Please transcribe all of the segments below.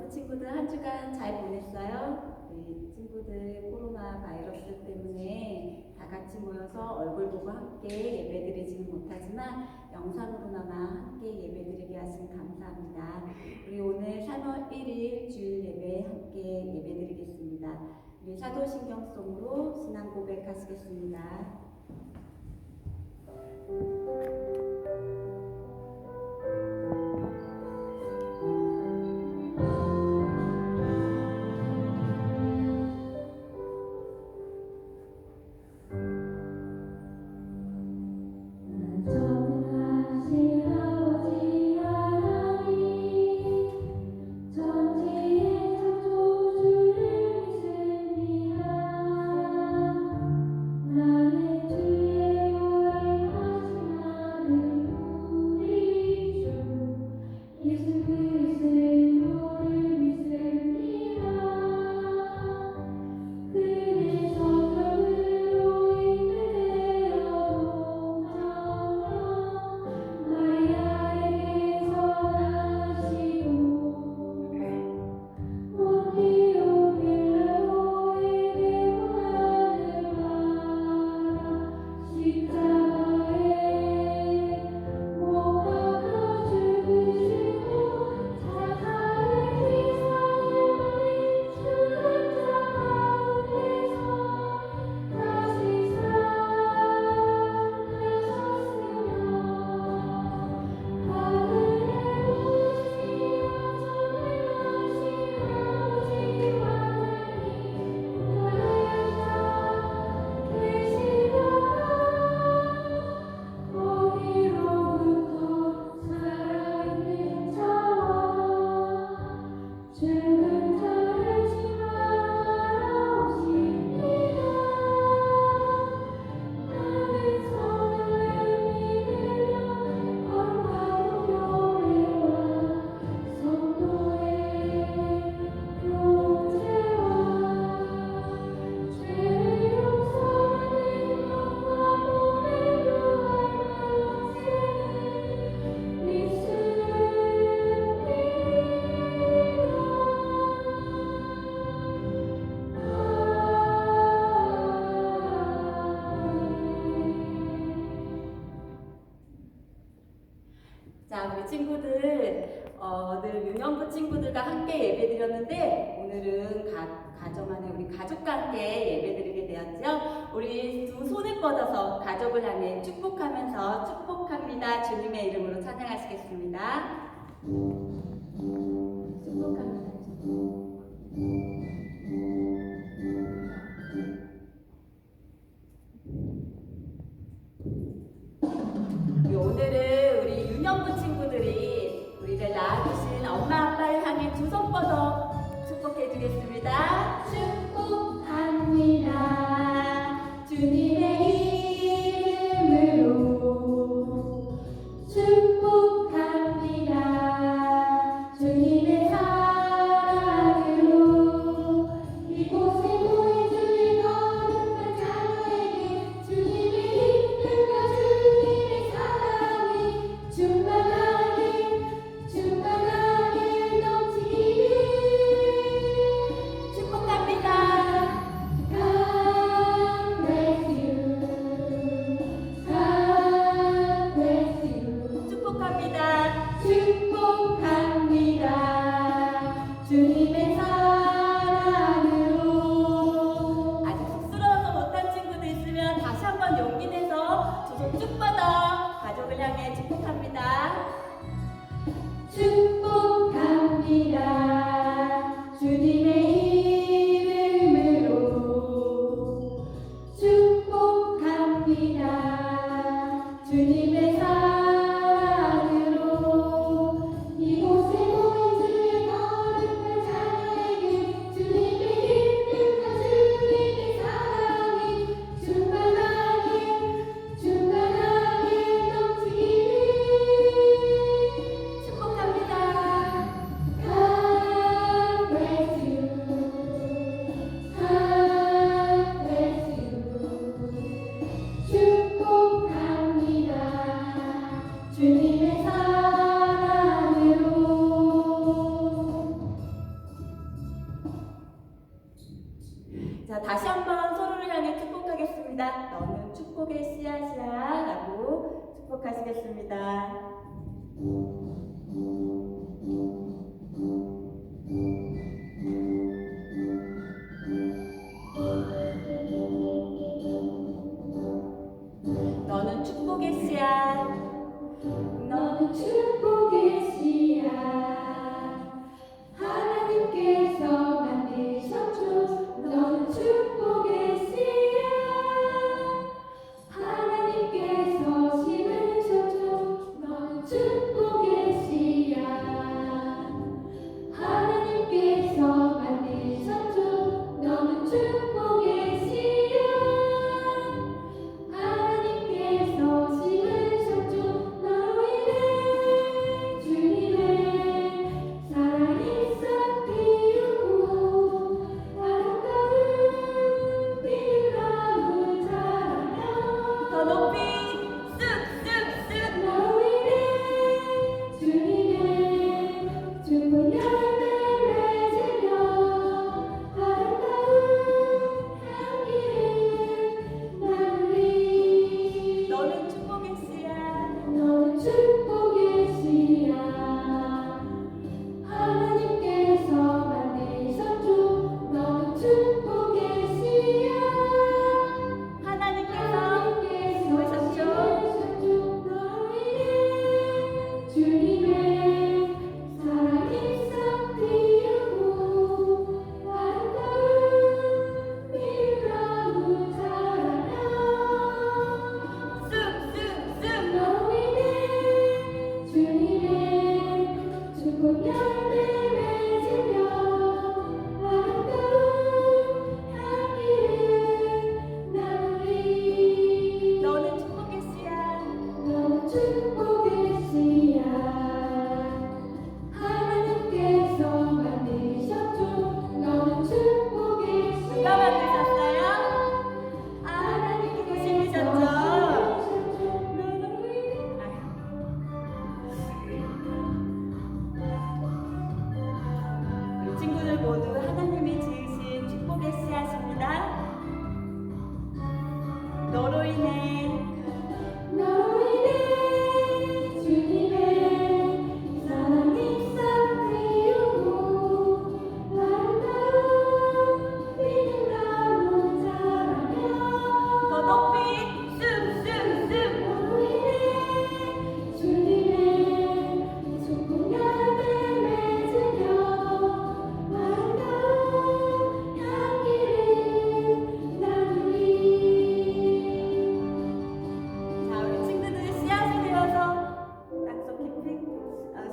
친구들 한 주간 잘 보냈어요? 우리 친구들 코로나 바이러스 때문에 다 같이 모여서 얼굴 보고 함께 예배드리지는 못하지만 영상으로나마 함께 예배드리게 하신 감사합니다. 우리 오늘 3월 1일 주일 예배 함께 예배드리겠습니다. 우리 사도신경송으로 신앙 고백하시겠습니다. 자, 우리 친구들 늘 유년부 친구들과 함께 예배드렸는데 오늘은 가정 안에 우리 가족과 함께 예배드리게 되었죠. 우리 두 손을 뻗어서 가족을 향해 축복하면서 축복합니다. 주님의 이름으로 찬양하시겠습니다. 축복합니다. 오늘은 우리 유년부 친구들이 우리를 낳아주신 엄마 아빠를 향해 두 손 뻗어 축복해 주겠습니다. 축복합니다. 주님의 이름으로 축복합니다. 주님의 사랑으로 이곳에 모인 주의 거룩한 자녀에게 주님의 힘들과 주님의 사랑이 충만하게 넘치기를 축복합니다. God bless you. God bless you. 축복합니다. 축복합니다. 주님의 사랑으로. 아직 쑥스러워서 못한 친구들 있으면 다시 한번 용기 내서 두 손 쭉 뻗어 가족을 향해 축복합니다. 축복합니다. 주님의 이름으로 축복합니다. 주님의 사랑으로 이곳에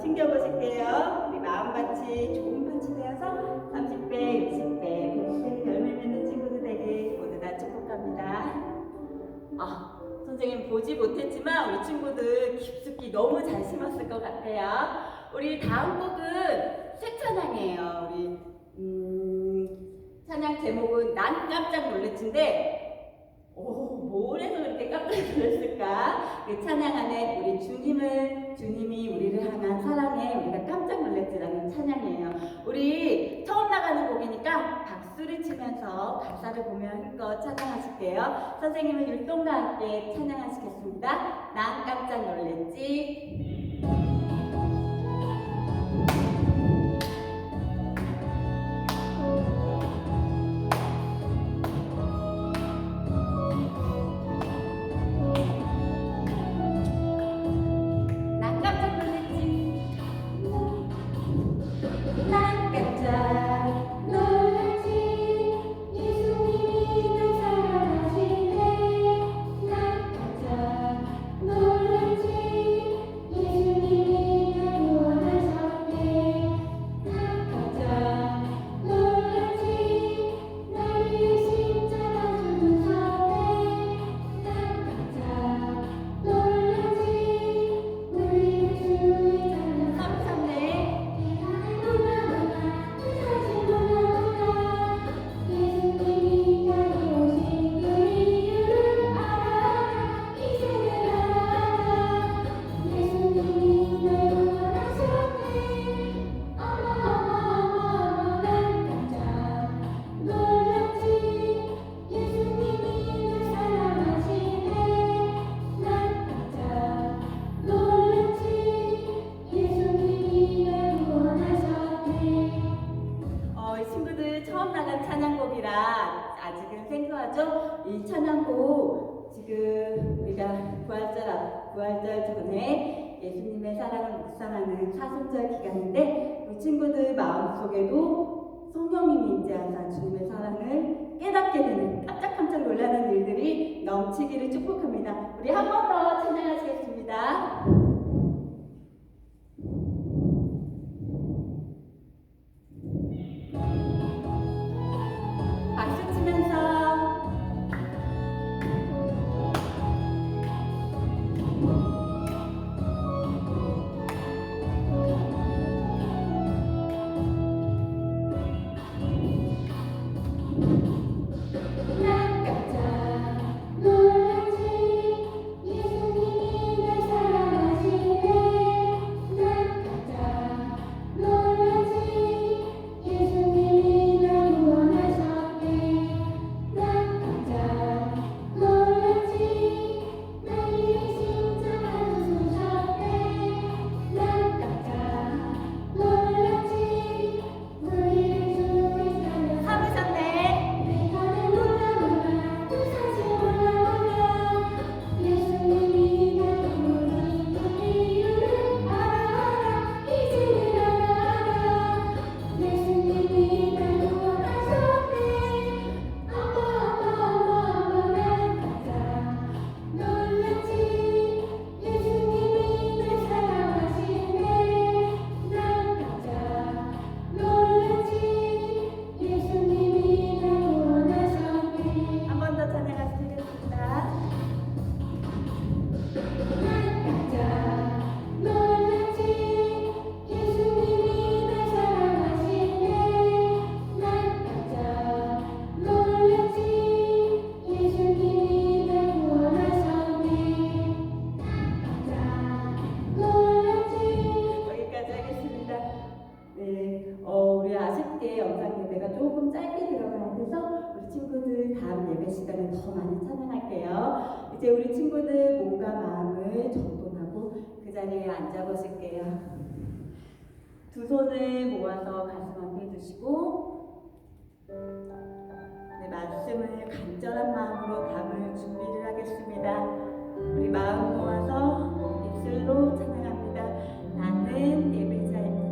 챙겨보실게요. 우리 마음밭이 좋은 밭이 되어서 30배, 60배, 100배 열매 맺는 친구들 되게 모두 다 축복합니다. 선생님 보지 못했지만 우리 친구들 깊숙이 너무 잘 심었을 것 같아요. 우리 다음 곡은 새 찬양이에요. 우리 찬양 제목은 난 깜짝 놀랬지인데 뭘 해서 그렇게 깜짝 놀랐을까? 그 찬양 안에 우리 주님이 우리를 향한 사랑에 우리가 깜짝 놀랐지라는 찬양이에요. 우리 처음 나가는 곡이니까 박수를 치면서 가사를 보며 힘껏 찬양하실게요. 선생님은 율동과 함께 찬양하시겠습니다. 난 깜짝 놀랬지. 이 찬양곡 지금 우리가 부활절 전에 예수님의 사랑을 묵상하는 사순절 기간인데 우리 친구들 마음속에도 성령님이 임재하사 주님의 사랑을 깨닫게 되는 깜짝깜짝 놀라는 일들이 넘치기를 축복합니다. 우리 한 번 더 찬양하시겠습니다. 박수 치면서 우리 아쉽게 영상 예배가 조금 짧게 들어가야 돼서 우리 친구들 다음 예배 시간에 더 많이 찬양할게요. 이제 우리 친구들 몸과 마음을 정돈하고 그 자리에 앉아보실게요. 두 손을 모아서 가슴 앞에 두시고 말씀을 간절한 마음으로 담을 준비를 하겠습니다. 우리 마음 모아서 입술로 찬양합니다. 나는 예배자입니다.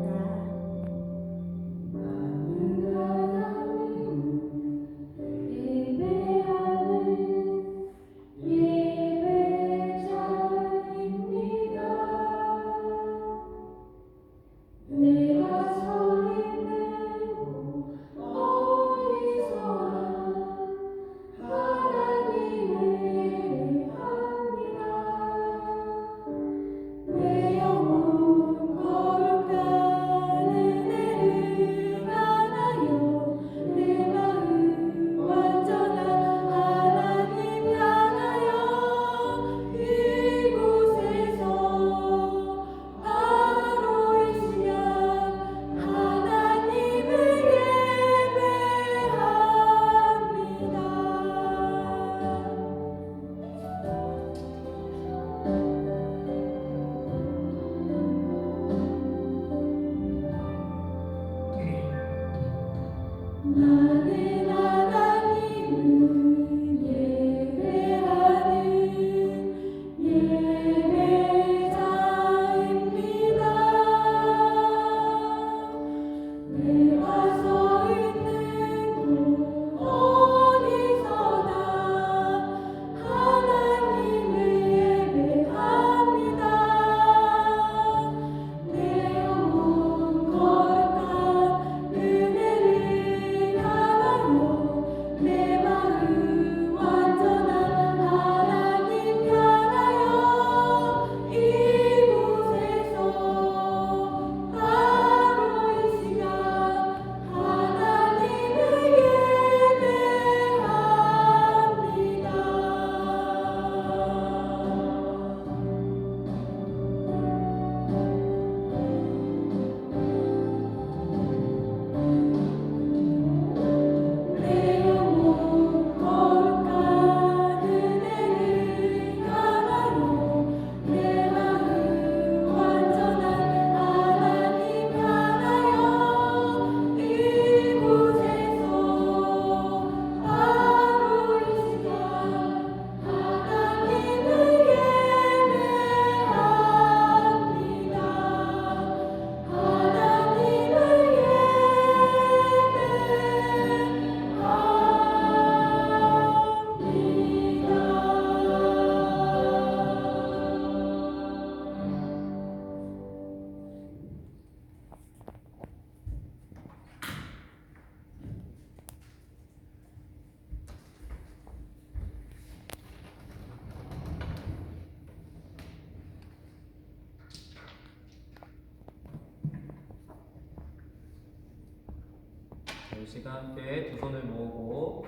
이 시간 함께 두 손을 모으고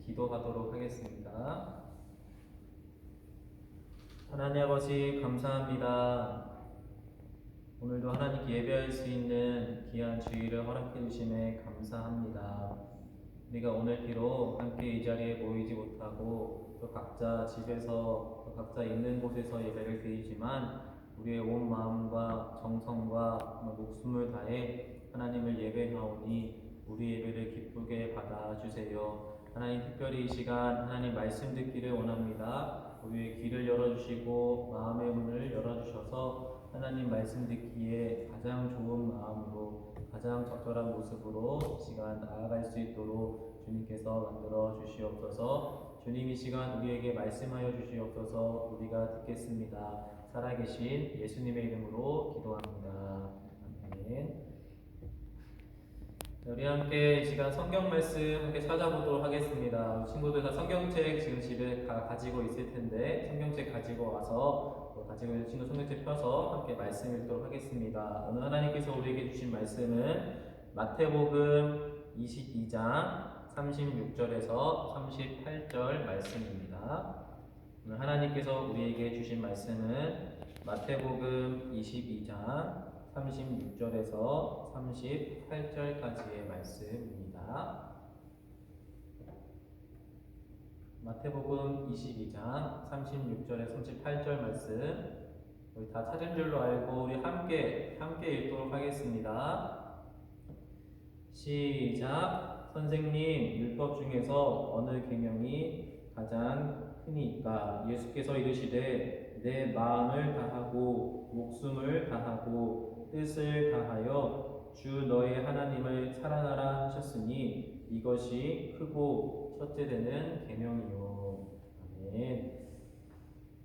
기도하도록 하겠습니다. 하나님 아버지 감사합니다. 오늘도 하나님께 예배할 수 있는 귀한 주일을 허락해 주심에 감사합니다. 우리가 오늘 비록 함께 이 자리에 모이지 못하고 또 각자 집에서 또 각자 있는 곳에서 예배를 드리지만 우리의 온 마음과 정성과 목숨을 다해 하나님을 예배하오니 우리 예배를 기쁘게 받아주세요. 하나님 특별히 이 시간 하나님 말씀 듣기를 원합니다. 우리의 귀를 열어주시고 마음의 문을 열어주셔서 하나님 말씀 듣기에 가장 좋은 마음으로 가장 적절한 모습으로 시간 나아갈 수 있도록 주님께서 만들어 주시옵소서. 주님 이 시간 우리에게 말씀하여 주시옵소서. 우리가 듣겠습니다. 살아계신 예수님의 이름으로 기도합니다. 아멘. 우리 함께 이 시간 성경 말씀 함께 찾아보도록 하겠습니다. 우리 친구들 다 성경책 지금 집에 가지고 있을 텐데 성경책 가지고 와서 가지고 있는 친구 성경책 펴서 함께 말씀 읽도록 하겠습니다. 오늘 하나님께서 우리에게 주신 말씀은 마태복음 22장 36절에서 38절 말씀입니다. 오늘 하나님께서 우리에게 주신 말씀은 마태복음 22장 36절에서 38절까지의 말씀입니다. 마태복음 22장 36절에 38절 말씀 우리 다 찾은 줄로 알고 우리 함께 읽도록 하겠습니다. 시작. 선생님, 율법 중에서 어느 계명이 가장 크니까? 예수께서 이르시되 내 마음을 다하고 목숨을 다하고 뜻을 다하여 주 너의 하나님을 사랑하라 하셨으니 이것이 크고 첫째 되는 계명이요. 아멘.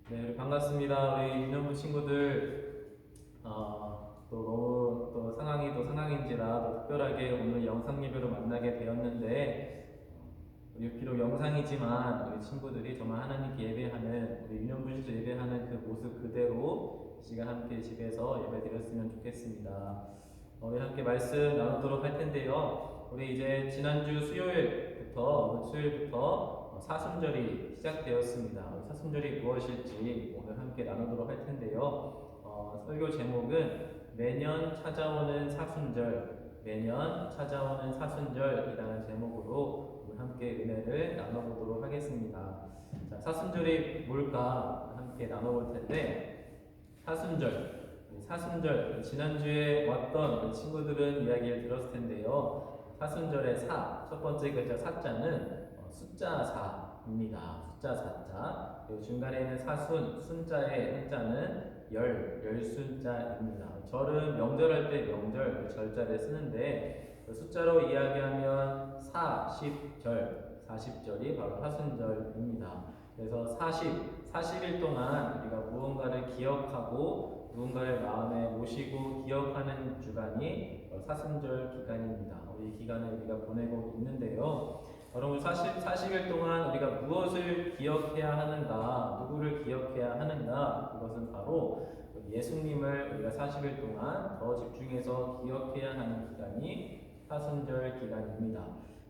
네, 반갑습니다. 우리 유년부 친구들 또 상황이 또 상황인지라 또 특별하게 오늘 영상 예배로 만나게 되었는데 우리 비록 영상이지만 우리 친구들이 정말 하나님께 예배하는 우리 유년부에서 예배하는 그 모습 그대로 이 시간 함께 집에서 예배 드렸으면 좋겠습니다. 우리 함께 말씀 나누도록 할 텐데요. 우리 이제 지난주 수요일부터 사순절이 시작되었습니다. 사순절이 무엇일지 오늘 함께 나누도록 할 텐데요. 설교 제목은 매년 찾아오는 사순절이라는 제목으로 오늘 함께 은혜를 나눠보도록 하겠습니다. 자, 사순절이 뭘까 함께 나눠볼 텐데 사순절 지난주에 왔던 친구들은 이야기를 들었을 텐데요. 사순절의 첫 번째 글자 사자는 숫자 4입니다. 숫자 4자. 그리고 중간에 있는 순자의 한자는 열순자입니다. 절은 명절할 때 명절, 절자를 쓰는데 숫자로 이야기하면 40절이 바로 사순절입니다. 그래서 40일 동안 우리가 무언가를 기억하고 무언가를 마음에 모시고 기억하는 주간이 사순절 기간입니다. 이 기간을 우리가 보내고 있는데요. 여러분 40일 동안 우리가 무엇을 기억해야 하는가, 누구를 기억해야 하는가, 그것은 바로 예수님을 우리가 40일 동안 더 집중해서 기억해야 하는 기간이 사순절 기간입니다.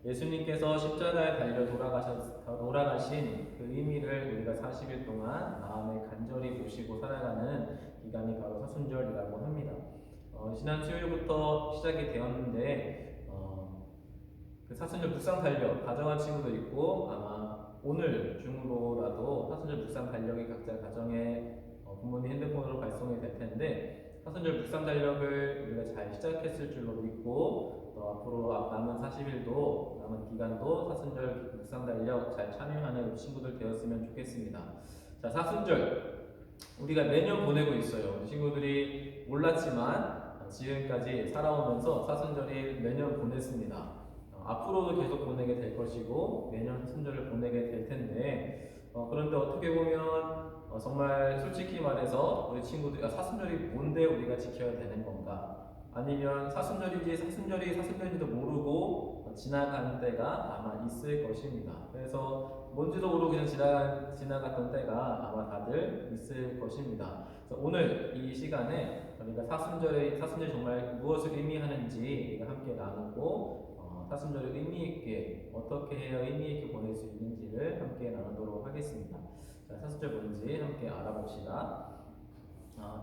예수님께서 십자가에 달려 돌아가신 그 의미를 우리가 40일 동안 마음에 간절히 모시고 살아가는 기간이 바로 사순절이라고 합니다. 지난 수요일부터 시작이 되었는데 그 사순절 묵상 달력 가정한 친구도 있고 아마 오늘 중으로라도 사순절 묵상 달력이 각자 가정에 부모님 핸드폰으로 발송이 될 텐데 사순절 묵상 달력을 우리가 잘 시작했을 줄로 믿고 또 앞으로 남은 40일도 남은 기간도 사순절 묵상 달력 잘 참여하는 친구들 되었으면 좋겠습니다. 자, 사순절 우리가 매년 보내고 있어요. 친구들이 몰랐지만 지금까지 살아오면서 사순절이 매년 보냈습니다. 앞으로도 계속 보내게 될 것이고 매년 사순절을 보내게 될 텐데 그런데 어떻게 보면 정말 솔직히 말해서 우리 친구들이 사순절이 뭔데 우리가 지켜야 되는 건가? 아니면 사순절인지도 모르고 지나간 때가 아마 있을 것입니다. 그래서 뭔지도 모르고 그냥 지나갔던 때가 아마 다들 있을 것입니다. 그래서 오늘 이 시간에 우리가 사순절이 정말 무엇을 의미하는지 우리가 함께 나누고 사순절을 의미 있게 어떻게 해야 의미 있게 보낼 수 있는지를 함께 나누도록 하겠습니다. 자, 사순절 뭔지 함께 알아봅시다.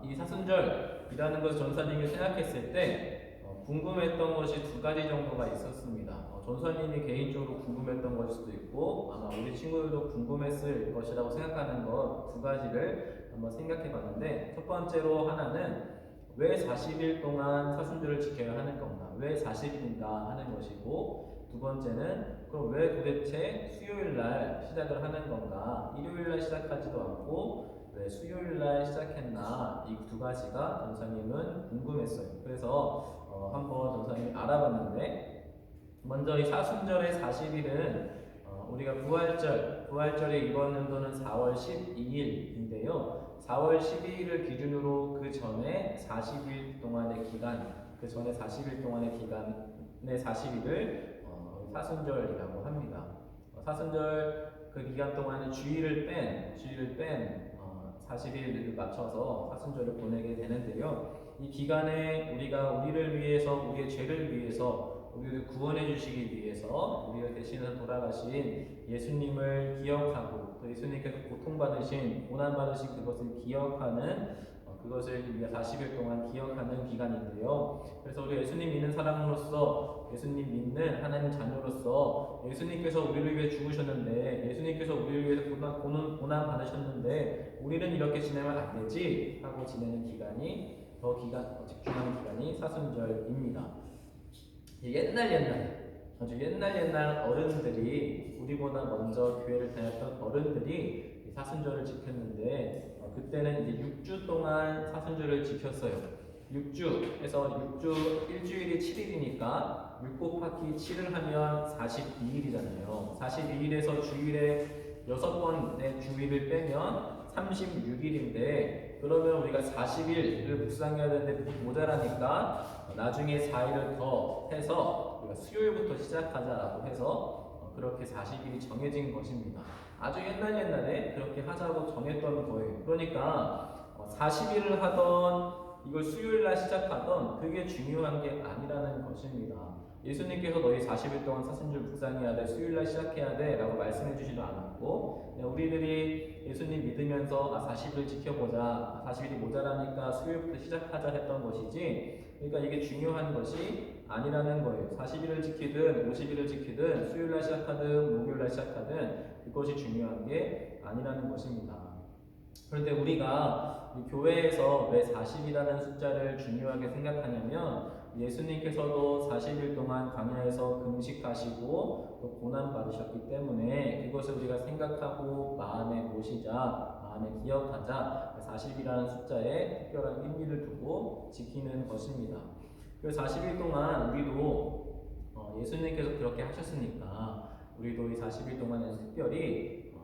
이 사순절이라는 것을 전사님이 생각했을 때 궁금했던 것이 두 가지 정도가 있었습니다. 전사님이 개인적으로 궁금했던 것일 수도 있고 아마 우리 친구들도 궁금했을 것이라고 생각하는 것 두 가지를 한번 생각해 봤는데, 첫 번째로 하나는 왜 40일 동안 사순절을 지켜야 하는 건가, 왜 40일인가 하는 것이고, 두 번째는 그럼 왜 도대체 수요일 날 시작을 하는 건가, 일요일 날 시작하지도 않고 왜 수요일 날 시작했나, 이 두 가지가 전사님은 궁금했어요. 그래서 한번 전사님이 알아봤는데, 먼저 이 사순절의 40일은 우리가 부활절에 이번 연도는 4월 12일인데요. 4월 12일을 기준으로 그 전에 40일 동안의 기간, 그 전에 40일 동안의 기간의 40일을 사순절이라고 합니다. 사순절 그 기간 동안에 주일을 뺀 40일을 맞춰서 사순절을 보내게 되는데요. 이 기간에 우리가 우리를 위해서, 우리의 죄를 위해서, 우리를 구원해 주시기 위해서 우리를 대신해서 돌아가신 예수님을 기억하고, 또 예수님께서 고통받으신, 고난받으신 그것을 기억하는, 그것을 우리가 40일 동안 기억하는 기간인데요. 그래서 우리 예수님 믿는 사람으로서, 예수님 믿는 하나님 자녀로서 예수님께서 우리를 위해 죽으셨는데, 예수님께서 우리를 위해서 고난 받으셨는데 우리는 이렇게 지내면 안 되지 하고 지내는 기간이, 더 집중하는 기간이 사순절입니다. 아주 옛날 어른들이, 우리보다 먼저 교회를 다녔던 어른들이 사순절을 지켰는데, 그때는 이제 6주 동안 사순절을 지켰어요. 6주에서 6주, 일주일이 7일이니까 6 곱하기 7을 하면 42일이잖아요. 42일에서 주일에 6번의 주일을 빼면 36일인데, 그러면 우리가 40일을 묵상해야 되는데 모자라니까 나중에 4일을 더 해서 우리가 수요일부터 시작하자라고 해서 그렇게 40일이 정해진 것입니다. 아주 옛날에 그렇게 하자고 정했던 거예요. 그러니까 40일을 하던 이걸 수요일날 시작하던 그게 중요한 게 아니라는 것입니다. 예수님께서 너희 40일 동안 사순절 묵상해야 돼, 수요일날 시작해야 돼 라고 말씀해 주지도 않았고, 우리들이 예수님 믿으면서 40일 지켜보자, 40일이 모자라니까 수요일부터 시작하자 했던 것이지, 그러니까 이게 중요한 것이 아니라는 거예요. 40일을 지키든 50일을 지키든 수요일날 시작하든 목요일날 시작하든 그것이 중요한 게 아니라는 것입니다. 그런데 우리가 교회에서 왜 40이라는 숫자를 중요하게 생각하냐면, 예수님께서도 40일 동안 광야에서 금식하시고 또 고난받으셨기 때문에 그것을 우리가 생각하고 마음에 모시자, 마음에 기억하자, 40이라는 숫자에 특별한 의미를 두고 지키는 것입니다. 그래서 40일 동안 우리도 예수님께서 그렇게 하셨으니까 우리도 이 40일 동안에 특별히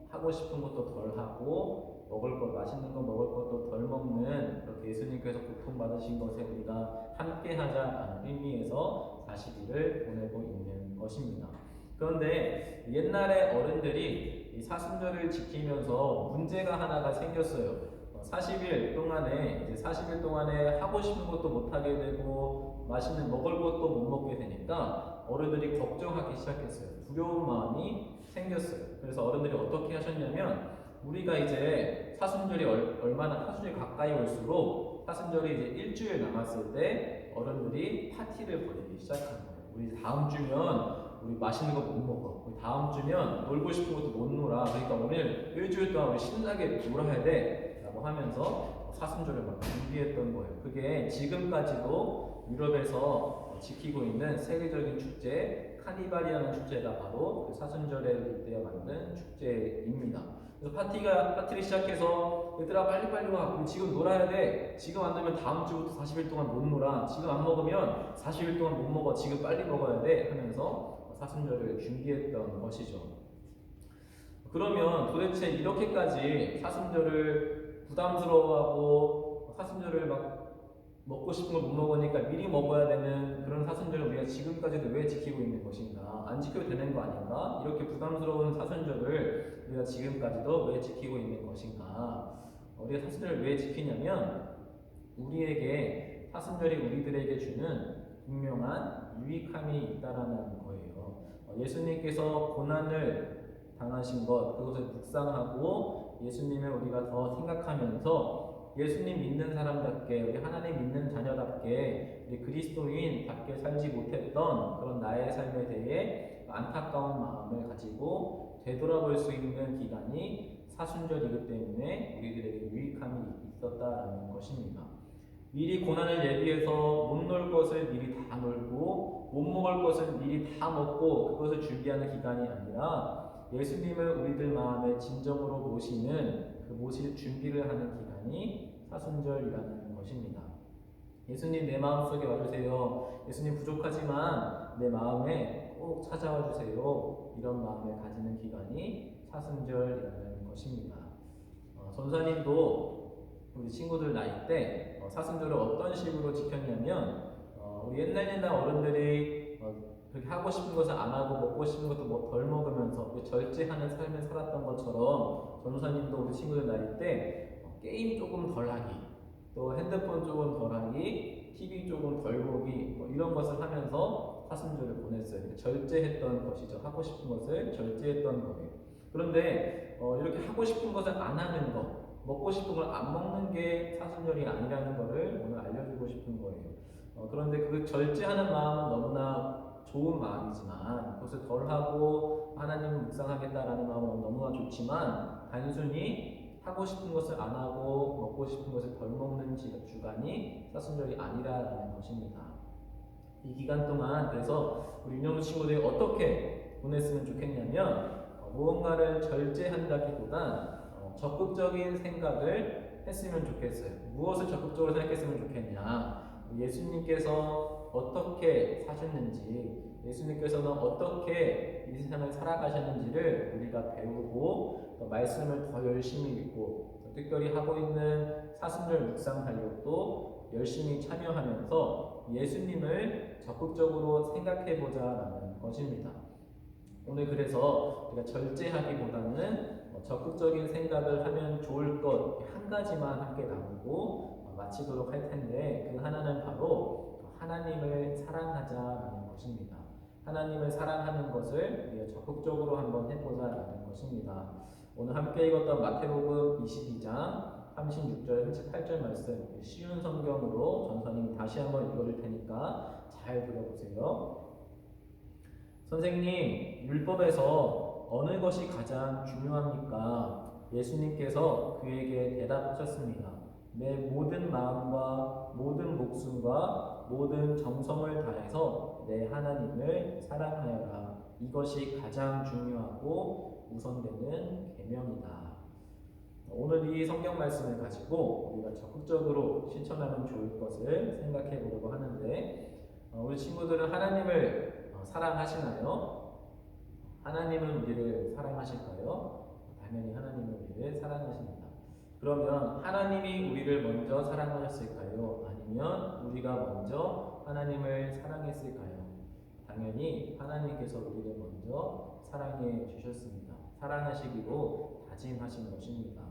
하고 싶은 것도 덜 하고, 먹을 것, 맛있는 거 먹을 것도 덜 먹는, 그렇게 예수님께서 고통받으신 것에 우리가 함께 하자라는 의미에서 40일을 보내고 있는 것입니다. 그런데 옛날에 어른들이 이 사순절을 지키면서 문제가 하나가 생겼어요. 40일 동안에 하고 싶은 것도 못하게 되고 맛있는 먹을 것도 못 먹게 되니까 어른들이 걱정하기 시작했어요. 두려운 마음이 생겼어요. 그래서 어른들이 어떻게 하셨냐면, 우리가 이제 사순절이 가까이 올수록, 사순절이 이제 일주일 남았을 때 어른들이 파티를 벌이기 시작한 거예요. 우리 다음 주면 우리 맛있는 거 못 먹어. 우리 다음 주면 놀고 싶은 것도 못 놀아. 그러니까 오늘 일주일 동안 우리 신나게 놀아야 돼 라고 하면서 사순절을 막 준비했던 거예요. 그게 지금까지도 유럽에서 지키고 있는 세계적인 축제, 카니발이라는 축제가 바로 그 사순절에 빗대어 만든 축제입니다. 그래서 파티를 시작해서, 얘들아 빨리빨리 와, 우리 지금 놀아야 돼, 지금 안 놀면 다음 주부터 40일 동안 못 놀아, 지금 안 먹으면 40일 동안 못 먹어, 지금 빨리 먹어야 돼 하면서 사순절을 준비했던 것이죠. 그러면 도대체 이렇게까지 사순절을 부담스러워하고 사순절을 막 먹고 싶은 걸 못 먹으니까 미리 먹어야 되는 그런 사순절을 우리가 지금까지도 왜 지키고 있는 것인가? 안 지켜도 되는 거 아닌가? 이렇게 부담스러운 사순절을 우리가 지금까지도 왜 지키고 있는 것인가? 우리가 사순절을 왜 지키냐면, 우리에게 사순절이 우리들에게 주는 분명한 유익함이 있다라는 거예요. 예수님께서 고난을 당하신 것, 그것을 묵상하고 예수님을 우리가 더 생각하면서 예수님 믿는 사람답게, 우리 하나님 믿는 자녀답게, 우리 그리스도인답게 살지 못했던 그런 나의 삶에 대해 안타까운 마음을 가지고 되돌아볼 수 있는 기간이 사순절이기 때문에 우리들에게 유익함이 있었다라는 것입니다. 미리 고난을 예비해서 못 놀 것을 미리 다 놀고 못 먹을 것을 미리 다 먹고 그것을 준비하는 기간이 아니라 예수님을 우리들 마음에 진정으로 모시는 그 모실 준비를 하는 기간이 사순절이라는 것입니다. 예수님 내 마음속에 와주세요. 예수님 부족하지만 내 마음에 꼭 찾아와 주세요. 이런 마음을 가지는 기간이 사순절이라는 것입니다. 전사님도 우리 친구들 나이 때 사순절을 어떤 식으로 지켰냐면 우리 옛날 어른들이 그렇게 하고 싶은 것을 안 하고 먹고 싶은 것도 뭐 덜 먹으면서 절제하는 삶을 살았던 것처럼 전사님도 우리 친구들 나이 때 게임 조금 덜 하기, 또 핸드폰 조금 덜 하기, TV 조금 덜 보기 이런 것을 하면서 사순절을 보냈어요. 절제했던 것이죠. 하고 싶은 것을 절제했던 거예요. 그런데 이렇게 하고 싶은 것을 안 하는 것, 먹고 싶은 걸 안 먹는 게 사순절이 아니라는 것을 오늘 알려주고 싶은 거예요. 그런데 그 절제하는 마음은 너무나 좋은 마음이지만 그것을 덜하고 하나님을 묵상하겠다라는 마음은 너무나 좋지만 단순히 하고 싶은 것을 안 하고 먹고 싶은 것을 덜 먹는 주간이 사순절이 아니라는 것입니다. 이 기간 동안 그래서 우리 윤영수 친구들이 어떻게 보냈으면 좋겠냐면 무언가를 절제한다기보단 적극적인 생각을 했으면 좋겠어요. 무엇을 적극적으로 생각했으면 좋겠냐? 예수님께서 어떻게 사셨는지, 예수님께서는 어떻게 이 세상을 살아가셨는지를 우리가 배우고 또 말씀을 더 열심히 읽고 특별히 하고 있는 사순절 묵상 달력도 열심히 참여하면서 예수님을 적극적으로 생각해보자라는 것입니다. 오늘 그래서 우리가 절제하기보다는 적극적인 생각을 하면 좋을 것 한 가지만 함께 나누고 마치도록 할 텐데 그 하나는 바로 하나님을 사랑하자라는 것입니다. 하나님을 사랑하는 것을 우리가 적극적으로 한번 해보자라는 것입니다. 오늘 함께 읽었던 마태복음 22장 36절, 38절 말씀 쉬운 성경으로 전사님이 다시 한번 읽어줄 테니까 잘 들어보세요. 선생님, 율법에서 어느 것이 가장 중요합니까? 예수님께서 그에게 대답하셨습니다. 내 모든 마음과 모든 목숨과 모든 정성을 다해서 내 하나님을 사랑하여라. 이것이 가장 중요하고 우선되는 계명이다. 오늘 이 성경 말씀을 가지고 우리가 적극적으로 실천하면 좋을 것을 생각해 보려고 하는데 우리 친구들은 하나님을 사랑하시나요? 하나님은 우리를 사랑하실까요? 당연히 하나님은 우리를 사랑하십니다. 그러면 하나님이 우리를 먼저 사랑하셨을까요? 아니면 우리가 먼저 하나님을 사랑했을까요? 당연히 하나님께서 우리를 먼저 사랑해 주셨습니다. 사랑하시기로 다짐하신 것입니다.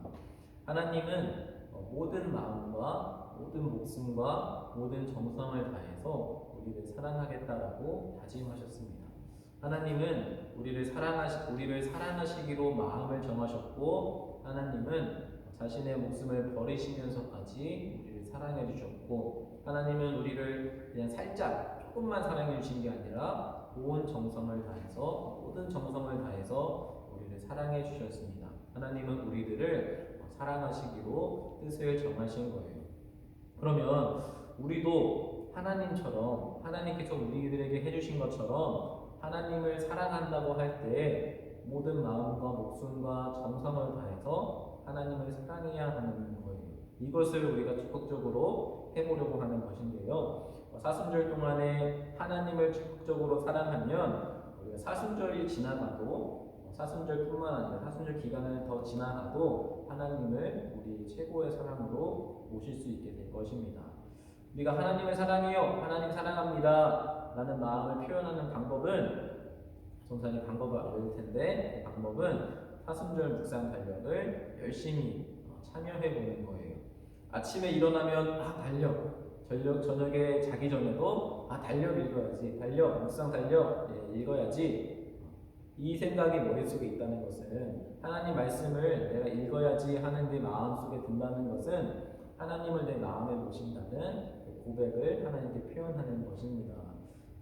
하나님은 모든 마음과 모든 목숨과 모든 정성을 다해서 우리를 사랑하겠다라고 다짐하셨습니다. 하나님은 우리를 사랑하시기로 마음을 정하셨고 하나님은 자신의 목숨을 버리시면서까지 우리를 사랑해 주셨고 하나님은 우리를 그냥 살짝 조금만 사랑해 주신 게 아니라 온 정성을 다해서 모든 정성을 다해서 우리를 사랑해 주셨습니다. 하나님은 우리들을 사랑하시기로 뜻을 정하신 거예요. 그러면 우리도 하나님처럼 하나님께서 우리들에게 해주신 것처럼 하나님을 사랑한다고 할 때 모든 마음과 목숨과 정성을 다해서 하나님을 사랑해야 하는 거예요. 이것을 우리가 적극적으로 해보려고 하는 것인데요. 사순절 동안에 하나님을 적극적으로 사랑하면 우리가 사순절이 지나가도 사순절뿐만 아니라 사순절 기간을 더 지나가도 하나님을 우리 최고의 사랑으로 모실 수 있게 될 것입니다. 우리가 하나님을 사랑해요, 하나님 사랑합니다 라는 마음을 표현하는 방법은 전사님 방법을 알려줄 텐데 그 방법은 사순절 묵상 달력을 열심히 참여해 보는 거예요. 아침에 일어나면 달력 저녁에 자기 전에도 달력 읽어야지, 달력, 묵상 달력 읽어야지, 이 생각이 머릿속에 있다는 것은, 하나님 말씀을 내가 읽어야지 하는 게 마음속에 든다는 것은 하나님을 내 마음에 모신다는 고백을 하나님께 표현하는 것입니다.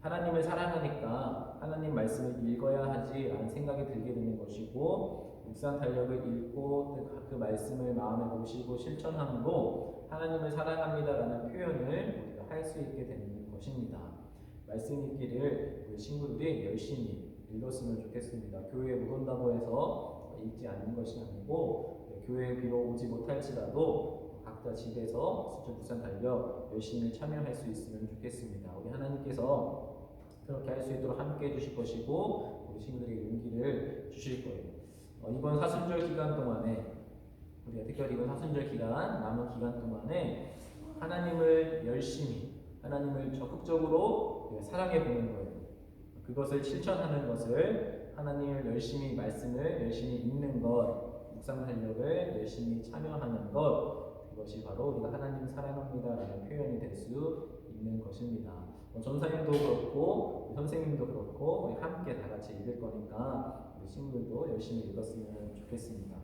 하나님을 사랑하니까 하나님 말씀을 읽어야 하지라는 생각이 들게 되는 것이고, 묵상 달력을 읽고 그 말씀을 마음에 모시고 실천함으로 하나님을 사랑합니다라는 표현을 우리가 할 수 있게 되는 것입니다. 말씀 읽기를 우리 친구들이 열심히 읽었으면 좋겠습니다. 교회에 못 온다고 해서 읽지 않는 것이 아니고, 교회에 비록 오지 못할지라도 각자 집에서 묵상 달력 열심히 참여할 수 있으면 좋겠습니다. 우리 하나님께서 그렇게 할 수 있도록 함께 해주실 것이고, 우리 친구들에게 용기를 주실 거예요. 이번 사순절 기간 동안에, 우리가 특별히 이번 사순절 기간, 남은 기간 동안에 하나님을 열심히, 하나님을 적극적으로 사랑해 보는 거예요. 그것을 실천하는 것을, 하나님을 열심히, 말씀을 열심히 읽는 것, 묵상 달력을 열심히 참여하는 것, 그것이 바로 우리가 하나님 사랑합니다라는 표현이 될 수 있는 것입니다. 전사님도 그렇고 선생님도 그렇고 우리 함께 다 같이 읽을 거니까 우리 친구들도 열심히 읽었으면 좋겠습니다.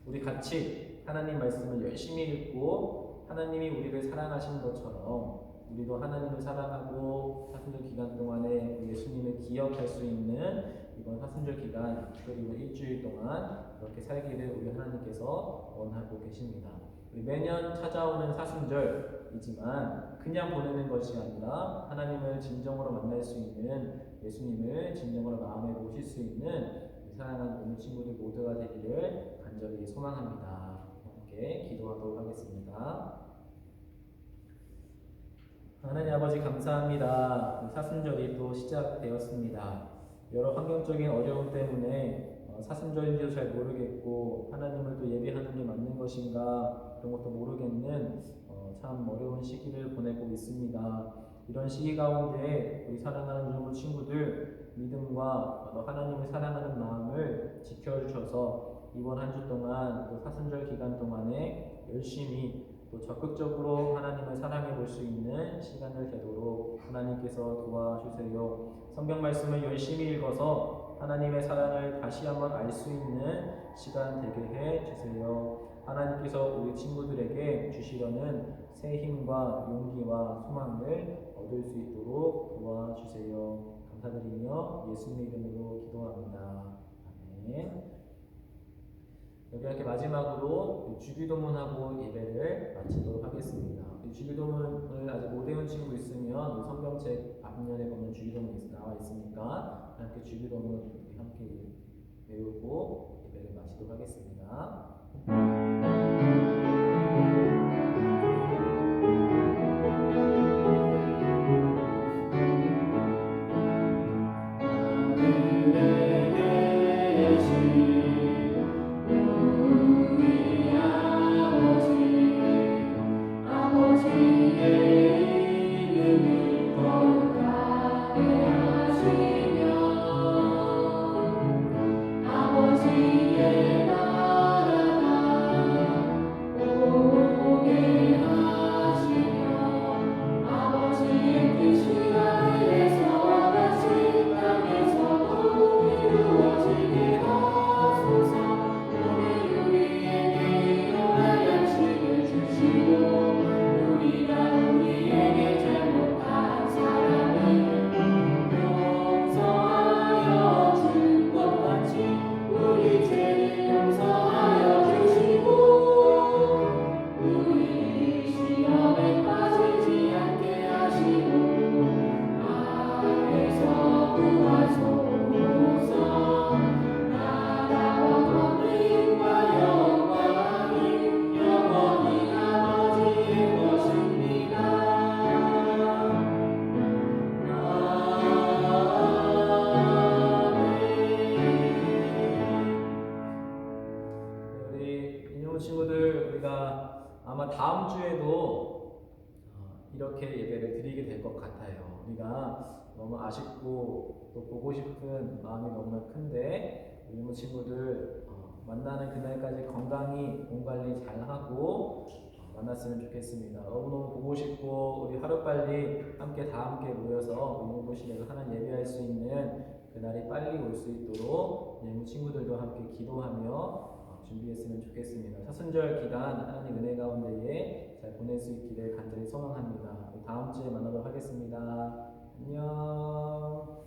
우리 같이 하나님 말씀을 열심히 읽고, 하나님이 우리를 사랑하신 것처럼 우리도 하나님을 사랑하고 사순절 기간 동안에 예수님을 기억할 수 있는 이번 사순절 기간, 그리고 일주일 동안 그렇게 살기를 우리 하나님께서 원하고 계십니다. 우리 매년 찾아오는 사순절이지만 그냥 보내는 것이 아니라 하나님을 진정으로 만날 수 있는, 예수님을 진정으로 마음에 모실 수 있는 사랑하는 우리 친구들 모두가 되기를 간절히 소망합니다. 함께 기도하도록 하겠습니다. 하나님 아버지 감사합니다. 사순절이 또 시작되었습니다. 여러 환경적인 어려움 때문에 사순절인지도 잘 모르겠고, 하나님을 또 예배하는 게 맞는 것인가 그런 것도 모르겠는 참 어려운 시기를 보내고 있습니다. 이런 시기 가운데 우리 사랑하는 유무 친구들 믿음과 하나님을 사랑하는 마음을 지켜주셔서 이번 한 주 동안 또 사순절 기간 동안에 열심히 또 적극적으로 하나님을 사랑해 볼 수 있는 시간을 되도록 하나님께서 도와주세요. 성경 말씀을 열심히 읽어서 하나님의 사랑을 다시 한번 알 수 있는 시간 되게 해 주세요. 하나님께서 우리 친구들에게 주시려는 새 힘과 용기와 소망을 얻을 수 있도록 도와주세요. 감사드리며 예수님 이름으로 기도합니다. 아멘. 여기 이렇게 마지막으로 주기도문하고 예배를 마치도록 하겠습니다. 주기도문을 아직 못 외운 친구 있으면 성경책 앞면에 보면 주기도문이 나와 있으니까 함께 주기도문 함께 외우고 예배를 마치도록 하겠습니다. 친구들, 우리가 아마 다음 주에도 이렇게 예배를 드리게 될 것 같아요. 우리가 너무 아쉽고 또 보고 싶은 마음이 너무나 큰데, 우리 친구들 만나는 그날까지 건강히 몸 관리 잘 하고 만났으면 좋겠습니다. 너무너무 보고 싶고 우리 하루빨리 다 함께 모여서 유무보시에서 하나님 예배할 수 있는 그날이 빨리 올 수 있도록 예무 친구들도 함께 기도하며 준비했으면 좋겠습니다. 사순절 기간 하나님 은혜 가운데에 잘 보낼 수 있기를 간절히 소망합니다. 다음 주에 만나도록 하겠습니다. 안녕.